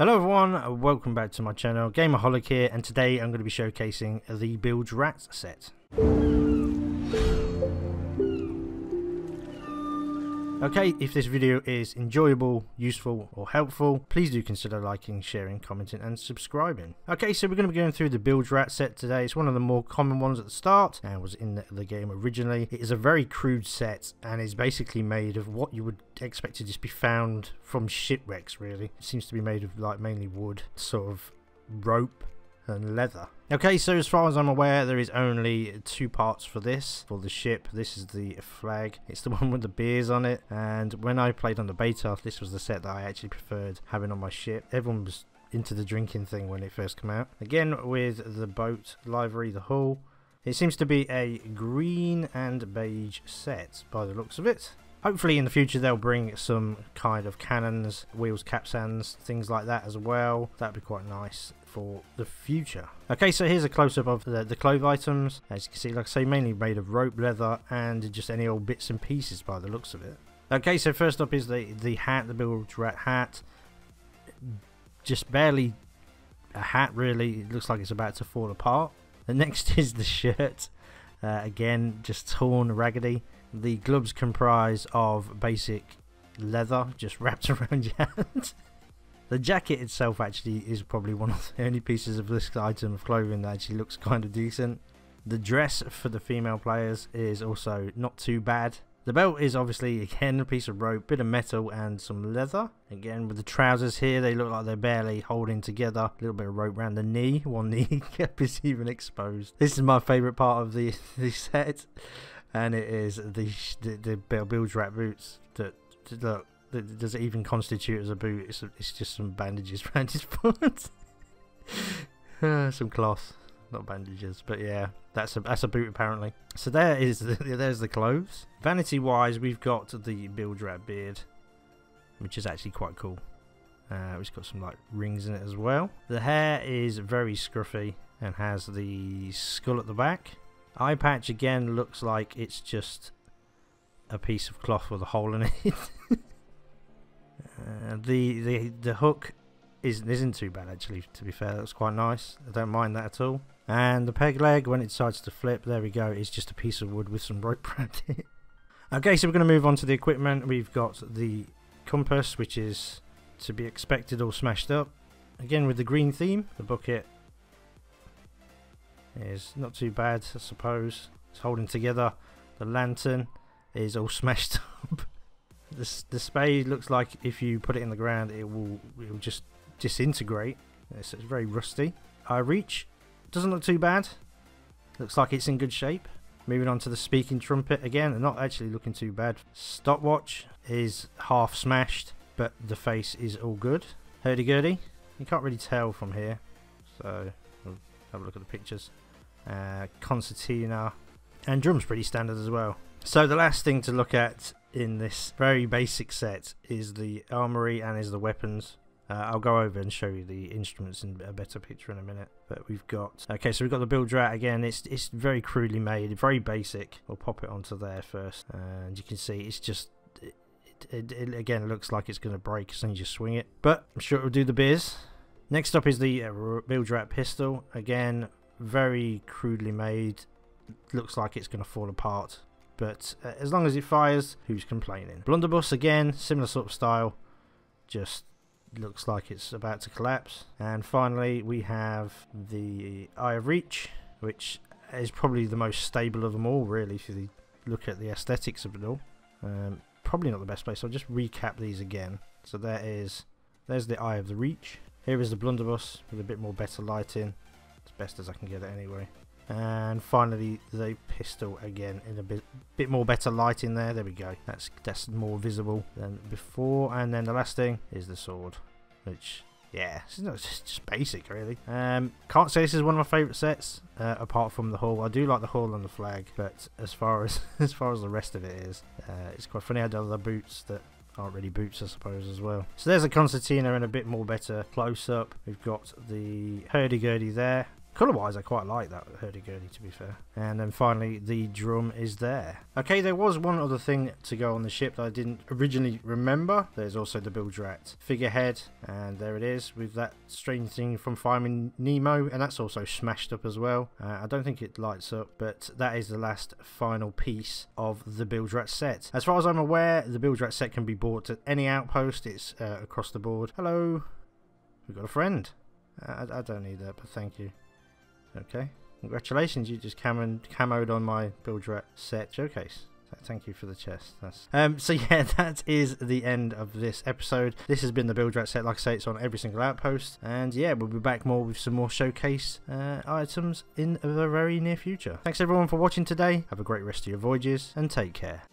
Hello everyone, welcome back to my channel, Gamerholic here, and today I'm going to be showcasing the Bilge Rat set. Okay, if this video is enjoyable, useful or helpful, please do consider liking, sharing, commenting and subscribing. Okay, so we're going to be going through the Bilge Rat set today. It's one of the more common ones at the start and was in the game originally. It is a very crude set and is basically made of what you would expect to just be found from shipwrecks really. It seems to be made of like mainly wood, sort of rope and leather. Okay, so as far as I'm aware, there is only two parts for this, for the ship. This is the flag. It's the one with the beers on it, and when I played on the beta, this was the set that I actually preferred having on my ship. Everyone was into the drinking thing when it first came out. Again, with the boat livery, the hull. It seems to be a green and beige set by the looks of it. Hopefully in the future they'll bring some kind of cannons, wheels, capstans, things like that as well. That'd be quite nice for the future. Okay, so here's a close-up of the clothes items. As you can see, like I say, mainly made of rope, leather, and just any old bits and pieces by the looks of it. Okay, so first up is the hat, the Bilge Rat hat. Just barely a hat really. It looks like it's about to fall apart. The next is the shirt. Again, just torn, raggedy. The gloves comprise of basic leather just wrapped around your hand. The jacket itself actually is probably one of the only pieces of this item of clothing that actually looks kind of decent. The dress for the female players is also not too bad. The belt is obviously again a piece of rope, bit of metal and some leather. Again with the trousers here, they look like they're barely holding together. A little bit of rope around the knee, one knee cap is even exposed. This is my favourite part of the set, and it is the Bilge Rat boots that look. Does it even constitute as a boot? It's just some bandages around his foot. Some cloth, not bandages, but yeah, that's a boot apparently. So there's the clothes. Vanity wise, we've got the Bilge Rat beard, which is actually quite cool. It's got some like rings in it as well. The hair is very scruffy and has the skull at the back. Eye patch again looks like it's just a piece of cloth with a hole in it. The hook isn't too bad actually, to be fair. That's quite nice. I don't mind that at all. And the peg leg, when it decides to flip, there we go, it's just a piece of wood with some rope around it. Okay, so we're going to move on to the equipment. We've got the compass, which is to be expected, all smashed up. Again with the green theme. The bucket is not too bad, I suppose. It's holding together. The lantern is all smashed up. The spade looks like if you put it in the ground it will just disintegrate. It's very rusty. Eye reach doesn't look too bad. Looks like it's in good shape. Moving on to the speaking trumpet, again not actually looking too bad. Stopwatch is half smashed but the face is all good. Hurdy-gurdy, you can't really tell from here, so we'll have a look at the pictures. Concertina, and drums pretty standard as well. So the last thing to look at in this very basic set is the armory and is the weapons. I'll go over and show you the instruments in a better picture in a minute. But we've got, okay, so we've got the Bilge Rat again. It's very crudely made, very basic. We'll pop it onto there first, and you can see it's just it again looks like it's going to break as soon as you swing it, but I'm sure it'll do the biz. Next up is the Bilge Rat pistol. Again, very crudely made. Looks like it's going to fall apart, but as long as it fires, who's complaining? Blunderbuss again, similar sort of style, just looks like it's about to collapse. And finally we have the Eye of Reach, which is probably the most stable of them all really if you look at the aesthetics of it all. Probably not the best place, so I'll just recap these again. So there's the Eye of the Reach. Here is the Blunderbuss with a bit more better lighting, as best as I can get it anyway. And finally the pistol again in a bit more better lighting there. There we go. That's more visible than before. And then the last thing is the sword, which yeah, it's just basic really. Can't say this is one of my favourite sets apart from the hull. I do like the hull and the flag, but as far as the rest of it is, it's quite funny. I had other boots that aren't really boots I suppose as well. So there's a concertina in a bit more better close up. We've got the hurdy-gurdy there. Colour wise I quite like that hurdy-gurdy, to be fair. And then finally the drum is there. Okay, there was one other thing to go on the ship that I didn't originally remember. There's also the Bilge Rat figurehead, and there it is with that strange thing from Finding Nemo, and that's also smashed up as well. I don't think it lights up, but that is the last final piece of the Bilge Rat set. As far as I'm aware, the Bilge Rat set can be bought at any outpost. It's across the board. Hello, we've got a friend. I don't need that, but thank you. Okay, congratulations, you just camoed on my Bilge Rat set showcase. Thank you for the chest. So yeah, that is the end of this episode. This has been the Bilge Rat set. Like I say, it's on every single outpost, and yeah, we'll be back more with some more showcase items in the very near future. Thanks everyone for watching today. Have a great rest of your voyages, and take care.